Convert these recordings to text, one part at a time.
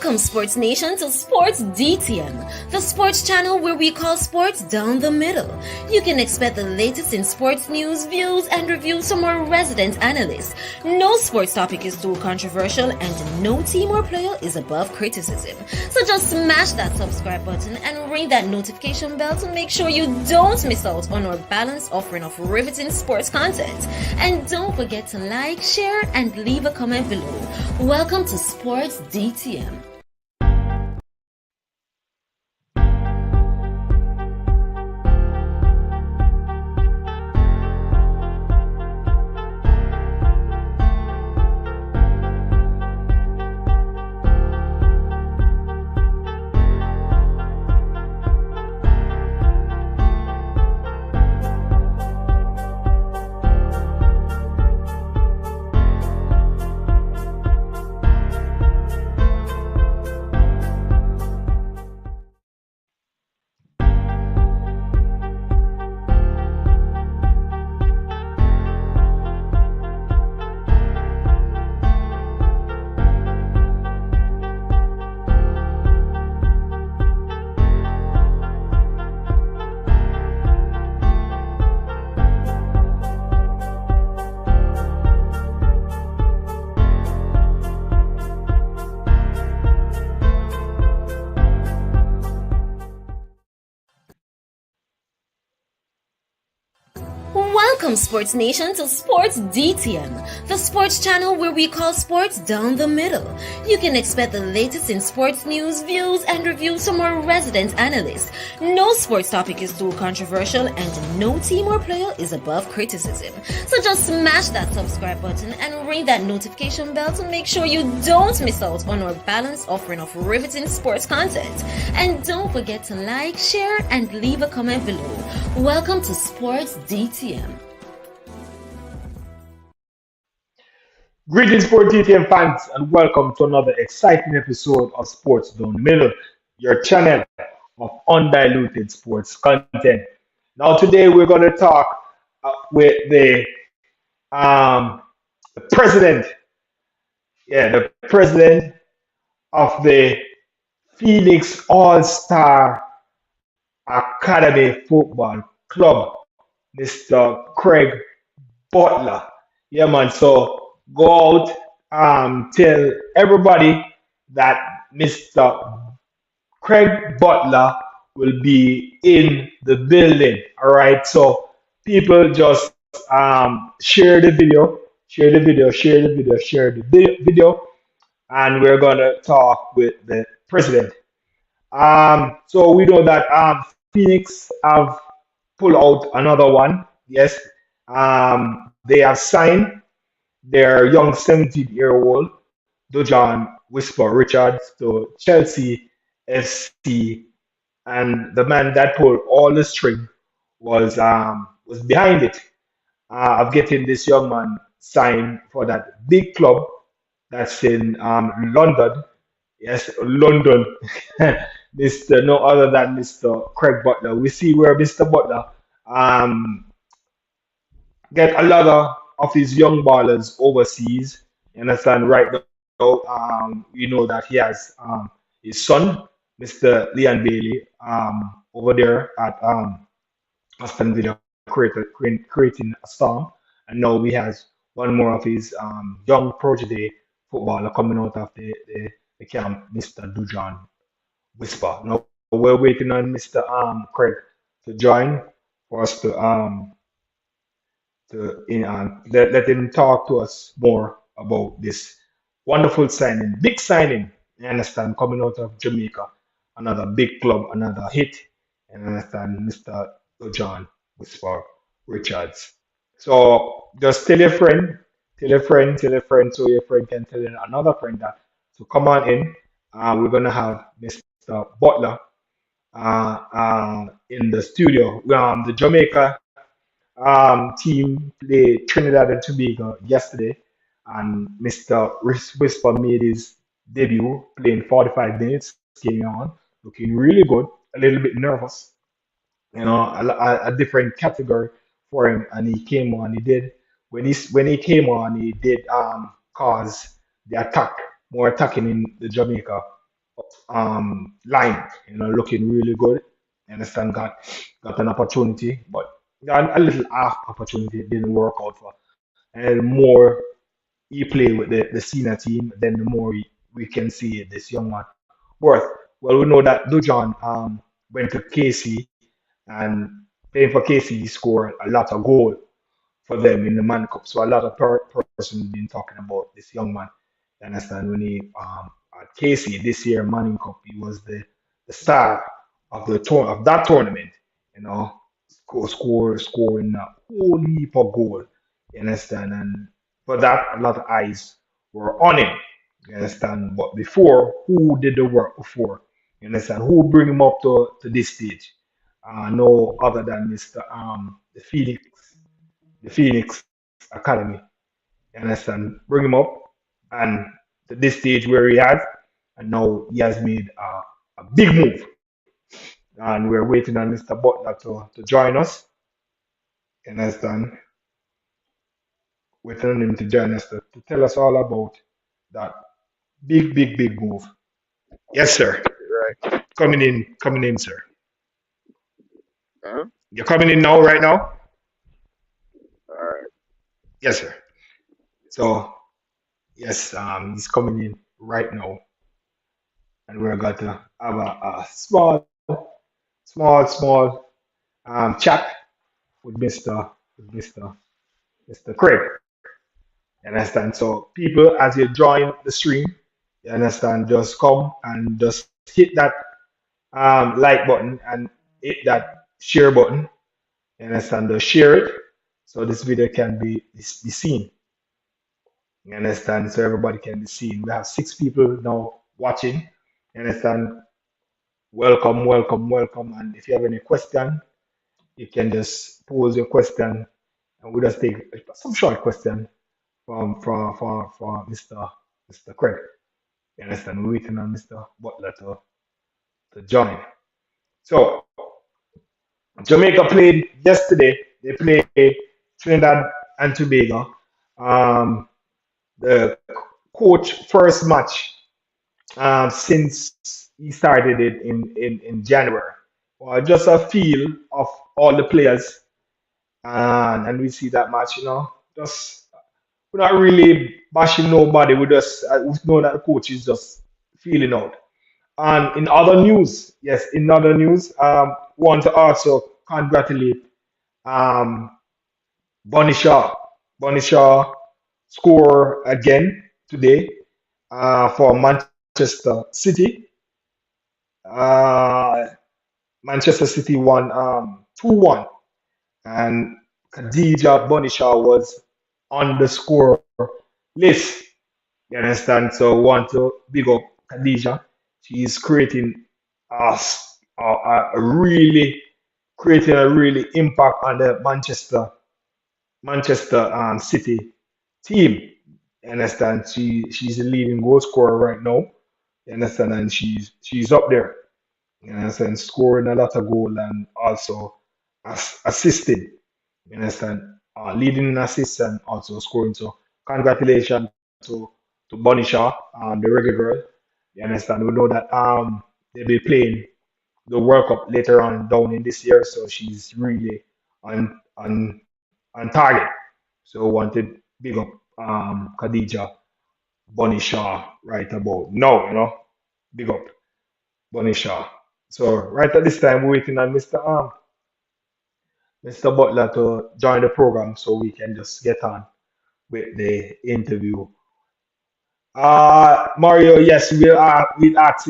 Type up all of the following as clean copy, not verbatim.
Welcome, Sports Nation, to Sports DTM, the sports channel where we call sports down the middle. You can expect the latest in sports news, views, and reviews from our resident analysts. No sports topic is too controversial, and no team or player is above criticism. So just smash that subscribe button and ring that notification bell to make sure you don't miss out on our balanced offering of riveting sports content. And don't forget to like, share, and leave a comment below. Welcome to Sports DTM. Welcome, Sports Nation, to Sports DTM, the sports channel where we call sports down the middle. You can expect the latest in sports news, views, and reviews from our resident analysts. No sports topic is too controversial, and no team or player is above criticism. So just smash that subscribe button and ring that notification bell to make sure you don't miss out on our balanced offering of riveting sports content. And don't forget to like, share, and leave a comment below. Welcome to Sports DTM. Greetings, Sport TTM fans, and welcome to another exciting episode of Sports Down the Middle, your channel of undiluted sports content. Now, today we're going to talk with the president, the president of the Phoenix All-Star Academy Football Club, Mr. Craig Butler. Yeah, man. So go out, tell everybody that Mr. Craig Butler will be in the building. All right. So people just share the video, and we're gonna talk with the president. So we know that Phoenix have pulled out another one. Yes. They have signed their young 17-year-old Dujuan Whisper Richards to Chelsea FC, and the man that pulled all the string was behind it of getting this young man signed for that big club that's in London. Yes, London. Mr. No other than Mr. Craig Butler. We see where Mr. Butler get a lot of his young ballers overseas. You understand? Right now, we know that he has his son, Mr. Leon Bailey, over there at Aston Villa, creating a storm. And now we has one more of his young protege footballer coming out of the camp, Mr. Dujuan Whisper. Now we're waiting on Mr. Craig to join for us to let him talk to us more about this wonderful signing, big signing. You understand, coming out of Jamaica, another big club, another hit. And understand, Mr. John Whisper Richards. So just tell your friend, so your friend can tell another friend that to come on in. We're gonna have Mr. Butler in the studio. The Jamaica team played Trinidad and Tobago yesterday, and Mr. Whisper made his debut playing 45 minutes, came on looking really good, a little bit nervous, a different category for him, and he came on. He did when he came on, he did cause the attack, more attacking in the Jamaica line, looking really good. You understand? Got an opportunity, but got a little half opportunity didn't work out for. And more he play with the senior team, then the more we can see this young man worth. Well, we know that Dujuan went to KC and playing for KC, he scored a lot of goal for them in the Man Cup. So a lot of persons been talking about this young man. You understand? When he at KC this year Manning Cup, he was the star of of that tournament. You know, scoring a whole heap of goal. You understand? And for that, a lot of eyes were on him. You understand? But before, who did the work before? You understand? Who bring him up to this stage? No other than Mr. The Phoenix Academy. You understand? Bring him up and to this stage where he has, and now he has made a big move. And we're waiting on Mr. Butler to join us. You understand? Waiting on him to join us to tell us all about that big move. Yes, sir. Right. Coming in, sir. Huh? You're coming in now, right now? All right. Yes, sir. So, yes, he's coming in right now, and we're going to have a small chat with Mr. Craig. You understand? So, people, as you join the stream, you understand, just come and just hit that like button and hit that share button. You understand? Just share it so this video can be seen. You understand? So everybody can be seen. We have 6 people now watching. You understand? Welcome. And if you have any question, you can just pose your question, and we'll just take some short question from Mr. Craig. You understand? We're waiting on Mr. Butler to join. So Jamaica played yesterday. They played Trinidad and Tobago. Um, the coach first match since he started it in January. Well, just a feel of all the players, and we see that match, just we're not really bashing nobody. We know that the coach is just feeling out. And in other news, yes, in other news, want to also congratulate um, Bonnie Shaw. Bonnie Shaw score again today for Manchester City. Uh, Manchester City won 2-1, and Khadija Bonishaw was on the score list. You understand? So, want to big up Khadija. She's a, s- a really creating a really impact on the Manchester City team. You understand? She's a leading goal scorer right now. You understand? And she's up there. You understand? Scoring a lot of goal and also assisting. You understand? Leading in assists and also scoring. So congratulations to Bonnie Shaw, the reggae girl. You understand? We know that they'll be playing the World Cup later on down in this year, so she's really on on on target. So wanted big up Khadija Bonnie Shaw right about now, big up Bonnie Shaw. So right at this time, we're waiting on Mr. Butler to join the program so we can just get on with the interview. Mario, yes, we'll ask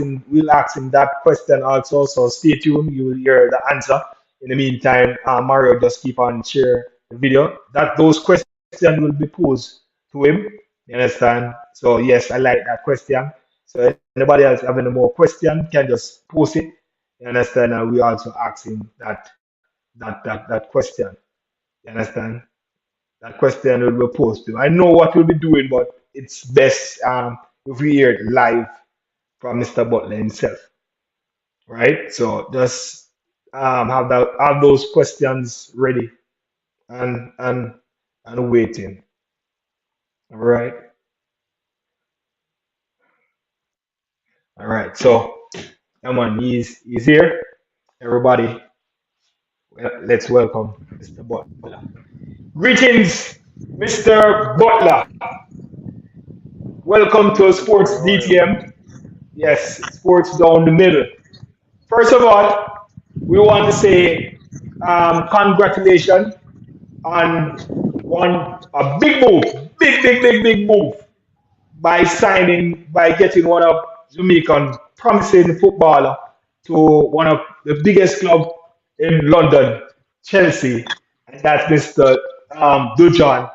him that question also. So stay tuned. You will hear the answer. In the meantime, Mario, just keep on share the video. That those questions will be posed to him. You understand? So yes, I like that question. So anybody else have any more question can just post it. You understand? And we also ask him that question. You understand? That question will be posed to him. I know what we'll be doing, but it's best if we hear it live from Mr. Butler himself, right? So just have those questions ready and and waiting. All right. All right. So, come on, he's here. Everybody, let's welcome Mr. Butler. Greetings, Mr. Butler. Welcome to Greetings, Sports sir. How are you? DTM. Yes, sports down the middle. First of all, we want to say congratulations on one a big move, big move by getting one of Jamaican promising footballer to one of the biggest club in London, Chelsea, and that's Mr. Dujuan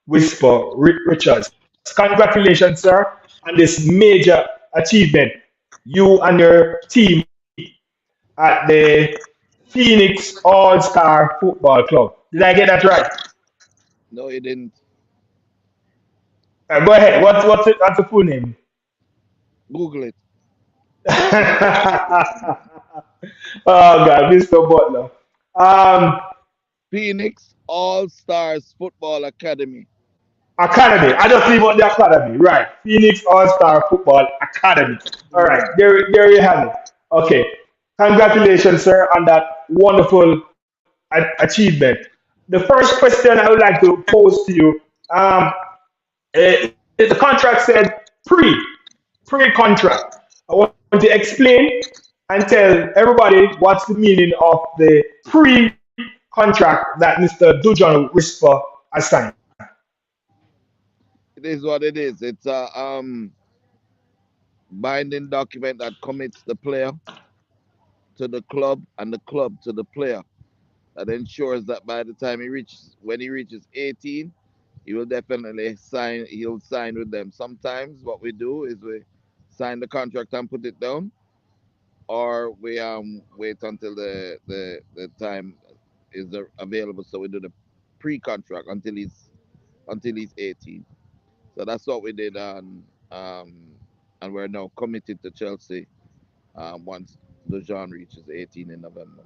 Whisper Richards. Congratulations, sir, on this major achievement. You and your team at the Phoenix All Star Football Club. Did I get that right? No, you didn't. Go ahead. What's the full name? Google it. Oh God, Mr. Butler. Um, Phoenix All Stars Football Academy. Academy. I just leave out the academy. Right. Phoenix All Star Football Academy. All right. There you have it. Okay. Congratulations, sir, on that wonderful achievement. The first question I would like to pose to you. The contract said pre-contract. I want to explain and tell everybody what's the meaning of the pre-contract that Mr. Dujon Whisper has signed. It is what it is. It's a binding document that commits the player to the club and the club to the player. That ensures that by the time when he reaches 18, he will definitely sign. He'll sign with them. Sometimes what we do is we sign the contract and put it down, or we wait until the time is available. So we do the pre-contract until he's 18. So that's what we did, and we're now committed to Chelsea once Dejan reaches 18 in November.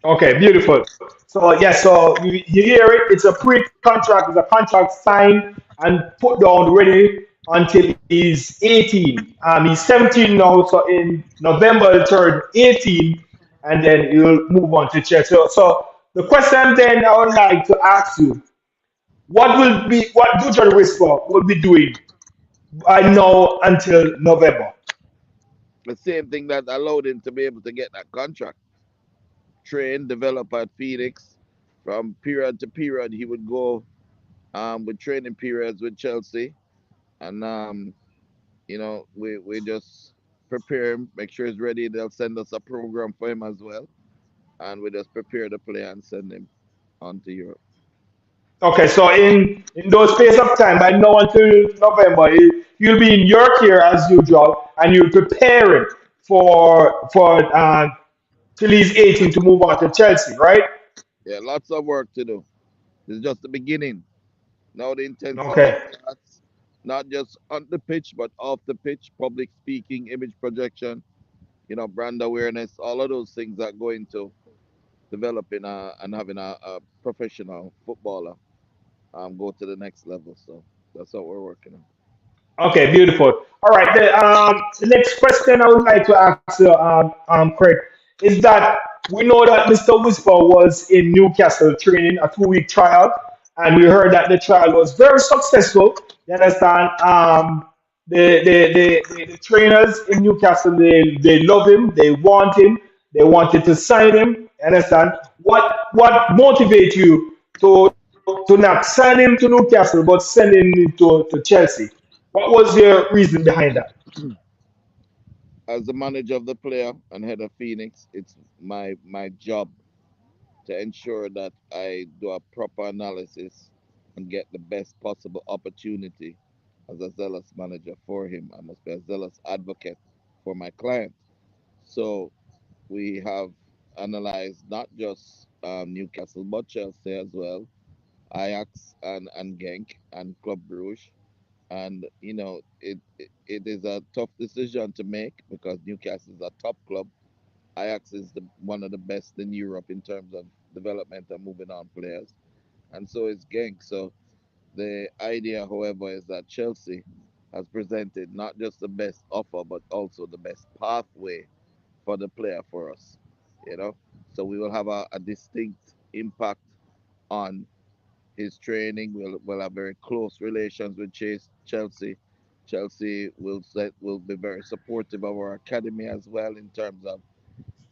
Okay, beautiful. So yes, so you hear it. It's a pre-contract. It's a contract signed and put down ready until he's 18. He's 17 now, so in November he'll turn 18, and then he'll move on to Chelsea. So the question then I would like to ask you: what Dujon Whisper will be doing by now until November? The same thing that allowed him to be able to get that contract. Train, develop at Phoenix. From period to period, he would go with training periods with Chelsea, and we just prepare him, make sure he's ready. They'll send us a program for him as well, and we just prepare the player and send him on to Europe. Okay, so in those space of time, by now until November, you'll be in your care as usual, and you'll prepare it for till he's 18 to move on to Chelsea, right? Yeah, lots of work to do. This is just the beginning. Now the intensity Okay, starts, not just on the pitch, but off the pitch, public speaking, image projection, brand awareness, all of those things that go into developing and having a professional footballer go to the next level. So that's what we're working on. okay, beautiful. All right, the next question I would like to ask you, Craig, is that we know that Mr. Whisper was in Newcastle training a 2 week trial, and we heard that the trial was very successful. You understand? The trainers in Newcastle they love him, they want him, they wanted to sign him. You understand? What motivates you to not sign him to Newcastle but send him to Chelsea? What was your reason behind that? As the manager of the player and head of Phoenix, it's my job to ensure that I do a proper analysis and get the best possible opportunity as a zealous manager for him. I must be a zealous advocate for my client. So we have analyzed not just Newcastle but Chelsea as well, Ajax and Genk and Club Brugge. And it is a tough decision to make because Newcastle is a top club. Ajax is one of the best in Europe in terms of development and moving on players, and so is Genk. So the idea, however, is that Chelsea has presented not just the best offer, but also the best pathway for the player for us. You know, so we will have a distinct impact on his training. We'll have very close relations with Chelsea. Chelsea will be very supportive of our academy as well in terms of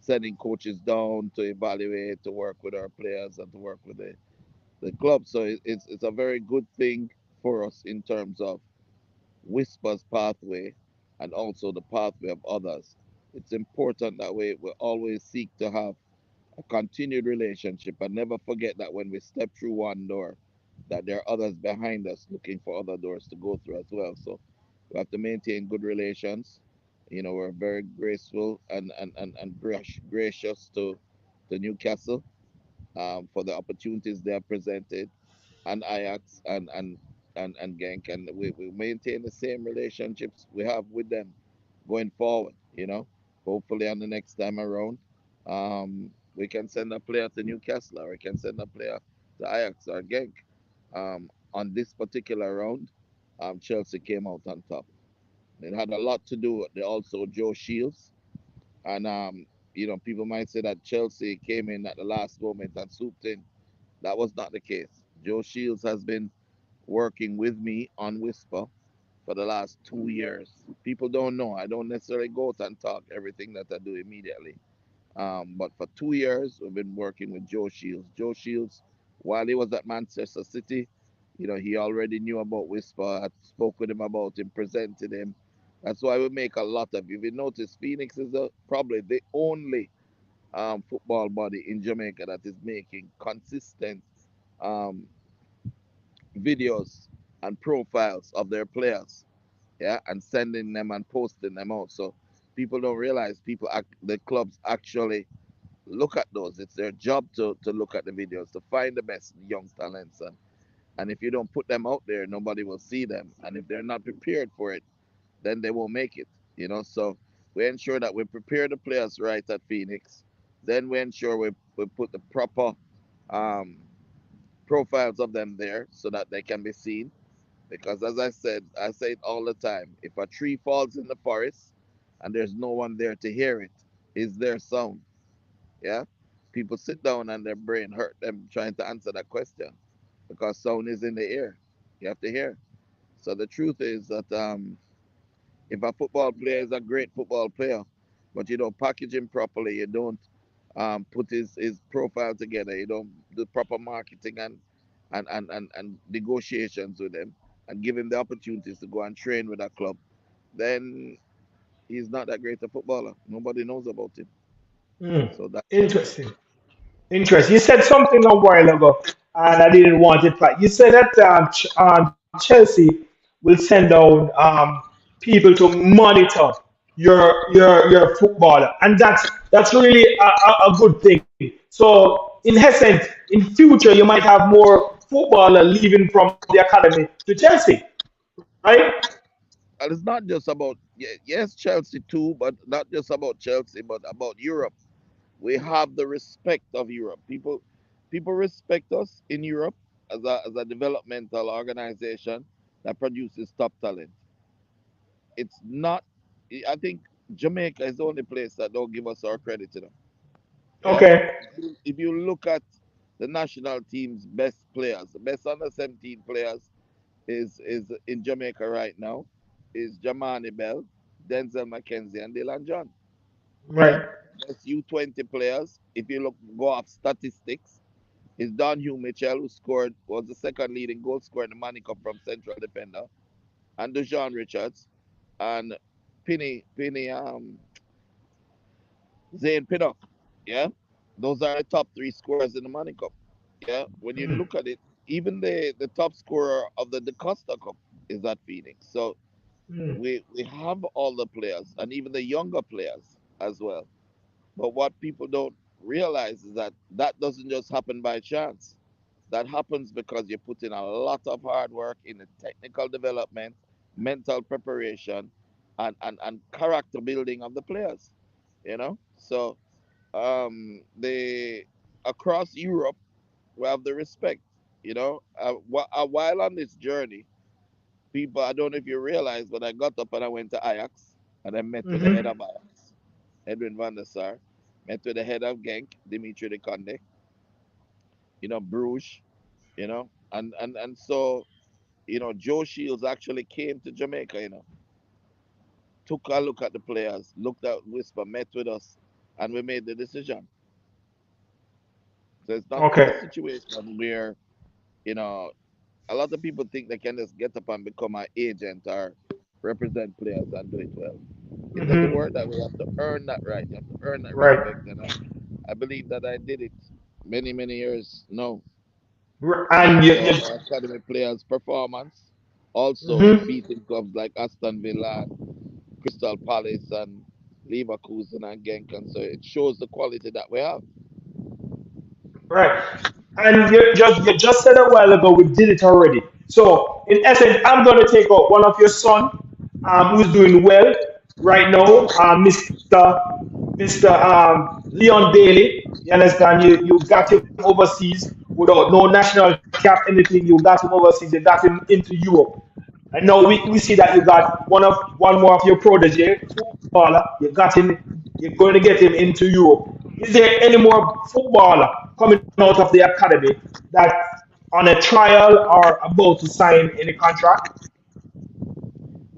sending coaches down to evaluate, to work with our players, and to work with the club. So it's a very good thing for us in terms of Whisper's pathway and also the pathway of others. It's important that we always seek to have a continued relationship and never forget that when we step through one door, that there are others behind us looking for other doors to go through as well. So we have to maintain good relations. You know, we're very graceful and gracious to Newcastle for the opportunities they have presented, and Ajax and Genk, and we maintain the same relationships we have with them going forward. You know, hopefully on the next time around, we can send a player to Newcastle, or we can send a player to Ajax or Genk. On this particular round, Chelsea came out on top. It had a lot to do with also Joe Shields, and people might say that Chelsea came in at the last moment and swooped in. That was not the case. Joe Shields has been working with me on Whisper for the last 2 years. People don't know. I don't necessarily go out and talk everything that I do immediately. But for 2 years, we've been working with Joe Shields. Joe Shields, while he was at Manchester City, he already knew about Whisper. I spoke with him about him, presented him. That's why we make a lot of. If you notice, Phoenix is probably the only football body in Jamaica that is making consistent um, videos and profiles of their players, yeah, and sending them and posting them out. So people don't realize the clubs actually look at those. It's their job to look at the videos, to find the best young talents, and if you don't put them out there, nobody will see them. And if they're not prepared for it, then they won't make it. So we ensure that we prepare the players right at Phoenix. Then we ensure we put the proper um, profiles of them there so that they can be seen. Because as I said, I say it all the time, if a tree falls in the forest and there's no one there to hear it, is there sound? Yeah? People sit down and their brain hurt them trying to answer that question because sound is in the ear. You have to hear. So the truth is that if a football player is a great football player, but you don't package him properly, you don't put his profile together, you don't do proper marketing and negotiations with him and give him the opportunities to go and train with that club, then he's not that great a footballer. Nobody knows about him. Hmm. So that's the truth. Interesting. Interesting. You said something a while ago, and I didn't want it back. You said that Chelsea will send out people to monitor your footballer, and that's really a good thing. So, in essence, in future, you might have more footballer leaving from the academy to Chelsea, right? And it's not just about yes, Chelsea too, but not just about Chelsea, but about Europe. We have the respect of Europe. People respect us in Europe as a developmental organization that produces top talent. It's not. I think Jamaica is the only place that don't give us our credit, Yeah. Okay. If you look at the national team's best players, the best under 17 players is in Jamaica right now, is Jamani Bell, Denzel McKenzie, and Dylan John. Yeah. Right. Best U20 players. If you go off statistics, is Don Hugh Mitchell, who was the second leading goal scorer in the Money Cup from central defender, and Dujuan Richards and Penny Zane Pinnock. Yeah, those are the top three scorers in the Money Cup. Yeah, when you Mm, look at it, even the top scorer of the Costa Cup is at Phoenix. So mm. we have all the players and even the younger players as well. But what people don't realize is that that doesn't just happen by chance. That happens because you put in a lot of hard work in the technical development, mental preparation, and character building of the players. So they across Europe we have the respect. While on this journey, people, I don't know if you realize, but I got up and I went to Ajax and I met with the head of Mm-hmm. Ajax, Edwin van der Sar, met with the head of Genk, Dimitri de Conde, Bruges, and so, Joe Shields actually came to Jamaica, took a look at the players, looked at Whisper, met with us, and we made the decision. So it's not a Okay. situation where, you know, a lot of people think they can just get up and become an agent or represent players and do it well. It doesn't Mm-hmm. work that way. You have to earn that right. You have to earn that Right. respect. And I believe that I did it many, many years now. And And I you, saw you our academy players' performance also mm-hmm. beating clubs like Aston Villa, Crystal Palace, and Leverkusen and Genk. And so it shows the quality that we have. Right. And you just said a while ago we did it already. So in essence, I'm going to take out one of your son, who's doing well right now, Mr. Leon Bailey. You understand? You got him overseas without no national cap, anything. You got him overseas. You got him into Europe. And now we see that you got one more of your protege, footballer. You got him. You're going to get him into Europe. Is there any more footballer coming out of the academy that on a trial or about to sign any contract?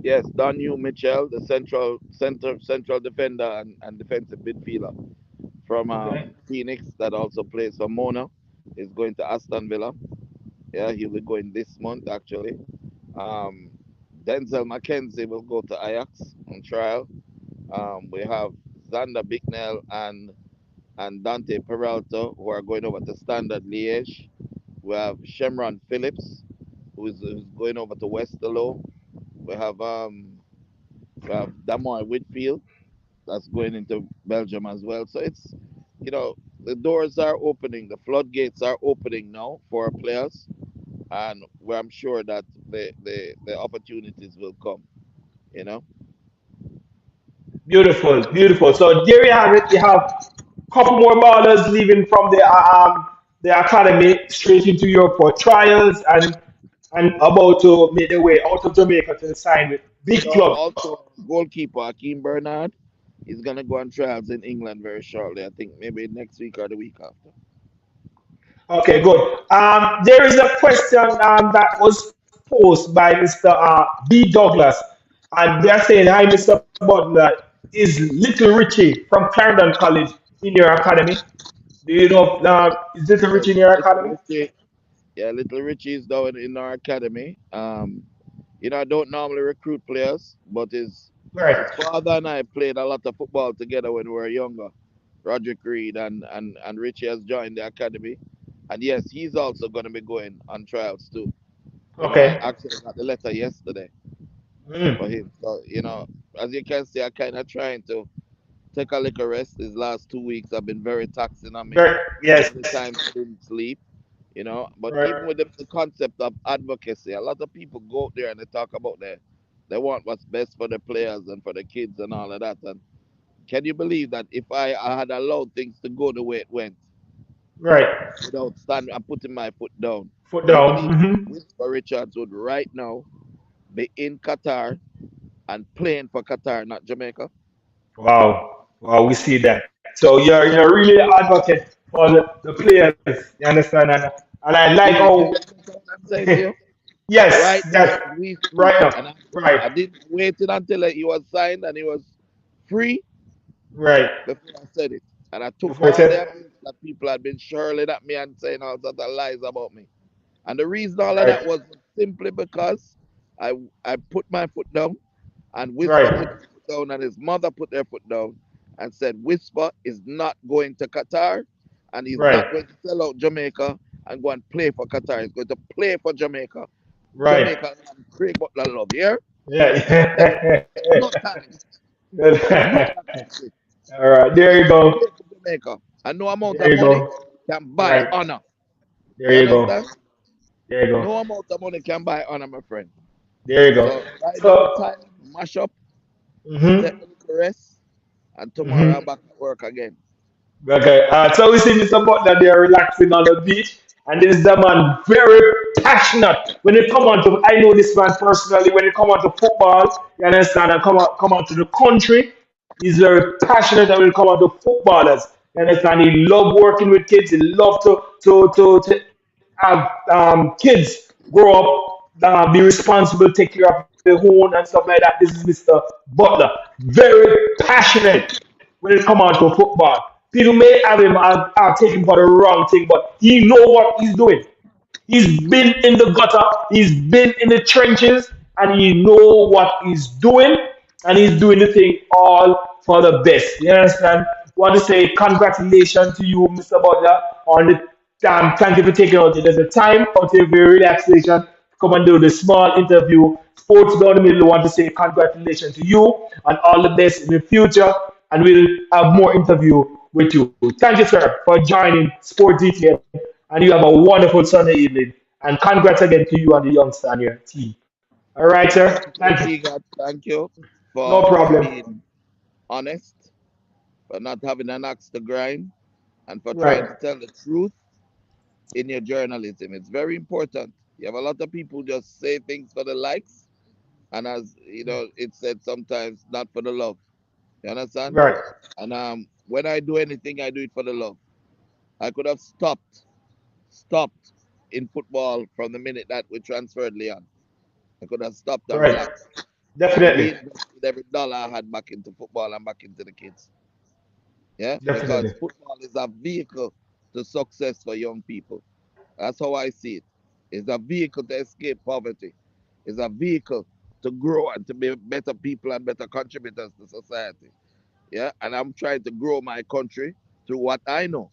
Yes, Danu Mitchell, the central defender and defensive midfielder from Okay. Phoenix that also plays for Mona, is going to Aston Villa. Yeah, he'll be going this month actually. Um, Denzel McKenzie will go to Ajax on trial. We have Xander Bicknell and Dante Peralta who are going over to Standard Liège. We have Shemron Phillips who's going over to Westerlo. We have Damoy Whitfield that's going into Belgium as well. So it's, the doors are opening, the floodgates are opening now for our players, and where I'm sure that the opportunities will come. You know, Beautiful, beautiful. So there you have it. You have a couple more ballers leaving from the academy straight into Europe for trials and about to make their way out of Jamaica to sign with big clubs. also goalkeeper Akeem Bernard is gonna go on trials in England very shortly. I think maybe next week or the week after. Okay, good. There is a question that was posed by Mr. B. Douglas, and they're saying, "Hi, Mr. Butler. Is Little Richie from Clarendon College in your academy? Do you know is Little Yes, Richie in your little academy?" Richie. Yeah, little Richie is down in our academy. I don't normally recruit players, but Right. his father and I played a lot of football together when we were younger. Roderick Reed and Richie has joined the academy. And yes, he's also going to be going on trials too. I Okay. actually got the letter yesterday for Mm. him. So, as you can see, I kind of trying to take a little rest. These last 2 weeks have been very taxing on me. Very, yes. Many times I didn't sleep. But Right. even with the concept of advocacy, a lot of people go out there and they talk about they want what's best for the players and for the kids and all of that. And can you believe that if I had allowed things to go the way it went Right. without standing and putting my foot down, Foot do you down. believe Whisper Richards would right now be in Qatar and playing for Qatar, not Jamaica? Wow. Wow. We see that. So you're really an advocate for the players. You understand? And I like how You understand what I'm saying to you? yes, Right now, yes, as we speak, right now. and Right. I didn't wait until he was signed and he was free Right. before I said it. And I took Before I all the said abuse that people had been shirling at me and saying all sorts of lies about me. And the reason all of right. that was simply because I I put my foot down and Whisper put Right. his foot down and his mother put their foot down and said Whisper is not going to Qatar and he's Right. not going to sell out Jamaica and go and play for Qatar. He's going to play for Jamaica. Right. Jamaica and Craig Butler love here. Tell him, Yeah. no time, no time. All right. He's There going you to go. play for Jamaica. And no amount There of you money go. can buy Right. honor. There You you go. understand? There you go. No amount of money can buy honor, my friend. There you go. So right now, So. time, mash up, take Mhm. a little rest, and tomorrow I'm Mhm. back at work again. Okay. So we see Mr. Butler there relaxing on the beach. And this is the man very passionate when it come on to. I know this man personally. When it come on to football, you understand, and come on to the country, he's very passionate. And when it come on to footballers, you understand, he love working with kids. He love to have kids grow up, be responsible, take care of their own and stuff like that. This is Mr. Butler, very passionate when it comes on to football. People may have him take him for the wrong thing, but he know what he's doing. He's been in the gutter, he's been in the trenches, and he know what he's doing, and he's doing the thing all for the best. You understand? Want to say congratulations to you, Mr. Butler, on the thank you for taking out the time out of your relaxation to come and do the small interview. Sports down the middle want to say congratulations to you and all the best in the future, and we'll have more interview with you. Thank you, sir, for joining Sport DTM, and you have a wonderful Sunday evening. And congrats again to you and the youngster on your team. All right, sir. Thank you. Thank you No for problem. being honest, for not having an axe to grind, and for trying Right. to tell the truth in your journalism. It's very important. You have a lot of people just say things for the likes, and as you know, it's said sometimes not for the love. You understand? Right. And when I do anything, I do it for the love. I could have stopped in football from the minute that we transferred Leon. I could have stopped and Right. relaxed and Definitely. reinvested every dollar I had back into football and back into the kids. Yeah, because Definitely. football is a vehicle to success for young people. That's how I see it. It's a vehicle to escape poverty. It's a vehicle to grow and to be better people and better contributors to society. Yeah, and I'm trying to grow my country through what I know.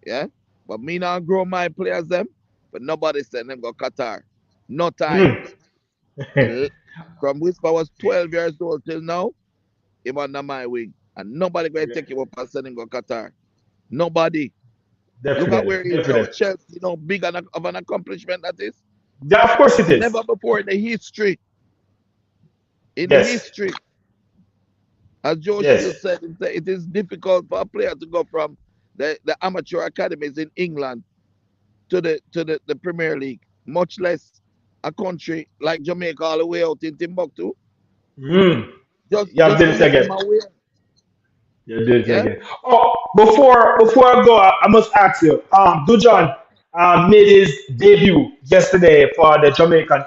Yeah, but me not grow my players them, but nobody send them go Qatar. No time. Mm. And from Whisper was 12 years old till now, him under my wing. And nobody going to take him up and send him go Qatar. Nobody. Look at Definitely. where he is now. Definitely. Chelsea, big of an accomplishment that is. Yeah, of course it is. Never before in the history. In the Yes. history. As Joe Shield Yes. said, it is difficult for a player to go from the amateur academies in England to the Premier League, much less a country like Jamaica all the way out in Timbuktu. Mm. Just You have just did to it make them again. aware. You did it Yeah? again. Oh, before I go, I must ask you. Dujuan made his debut yesterday for the Jamaican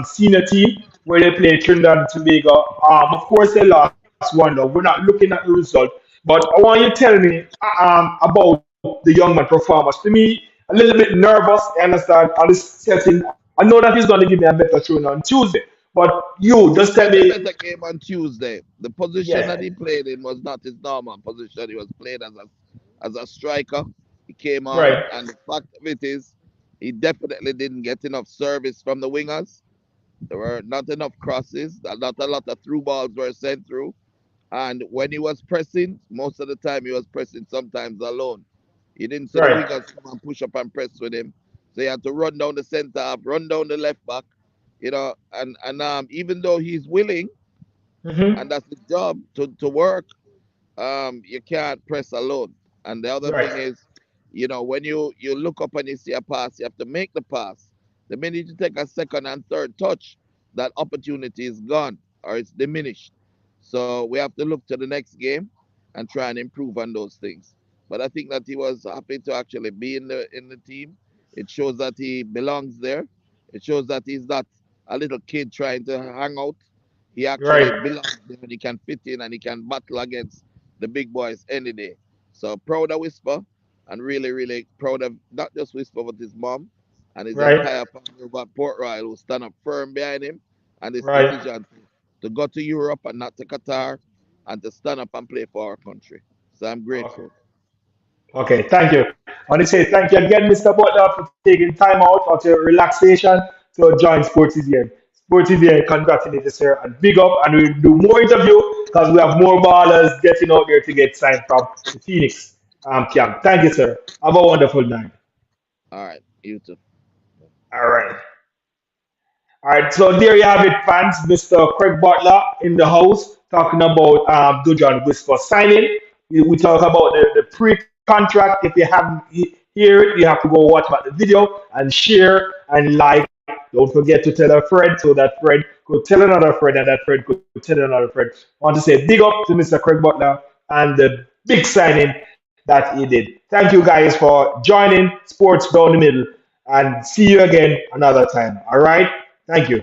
senior team where they played Trinidad and Tobago. Of course they lost one though. We're not looking at the result, but I want you to tell me about the young man performance. To me, a little bit nervous. I understand on this setting. I know that he's going to give me a better tune on Tuesday, but you He just tell played a me, better game on Tuesday. The position that yeah, he played in was not his normal position. He was played as a striker. He came on, right, and the fact of it is, he definitely didn't get enough service from the wingers. There were not enough crosses. Not a lot of through balls were sent through. And when he was pressing, most of the time he was pressing sometimes alone. He didn't see the right. wingers come and push up and press with him. So he had to run down the center half, run down the left back, and even though he's willing and Hmm. that's his job to work, you can't press alone. And the other Right, thing is, when you look up and you see a pass, you have to make the pass. The minute you take a second and third touch, that opportunity is gone or it's diminished. So we have to look to the next game and try and improve on those things. But I think that he was happy to actually be in the team. It shows that he belongs there. It shows that he's not a little kid trying to hang out. He actually right, belongs there and he can fit in and he can battle against the big boys any day. So proud of Whisper and really, really proud of not just Whisper but his mom and his right, entire family over at Port Royal who stand up firm behind him and this right. decision to go to Europe and not to Qatar and to stand up and play for our country. So I'm Okay. grateful. Okay, thank you. I want to say thank you again, Mr. Butler, for taking time out of your relaxation to join Sports EDM. Sports EDM, congratulations, sir, and big up, and we'll do more interview because we have more ballers getting out there to get signed from the Phoenix camp. Thank you, sir. Have a wonderful night. All right, you too. All right. All right, so there you have it, fans. Mr. Craig Butler in the house talking about Dujuan Whisper signing. We talk about the pre-contract. If you haven't, he hear it, you have to go watch back the video and share and like. Don't forget to tell a friend so that friend could tell another friend and that friend could tell another friend. I want to say big up to Mr. Craig Butler and the big signing that he did. Thank you guys for joining Sports Down the Middle and see you again another time. All right? Thank you.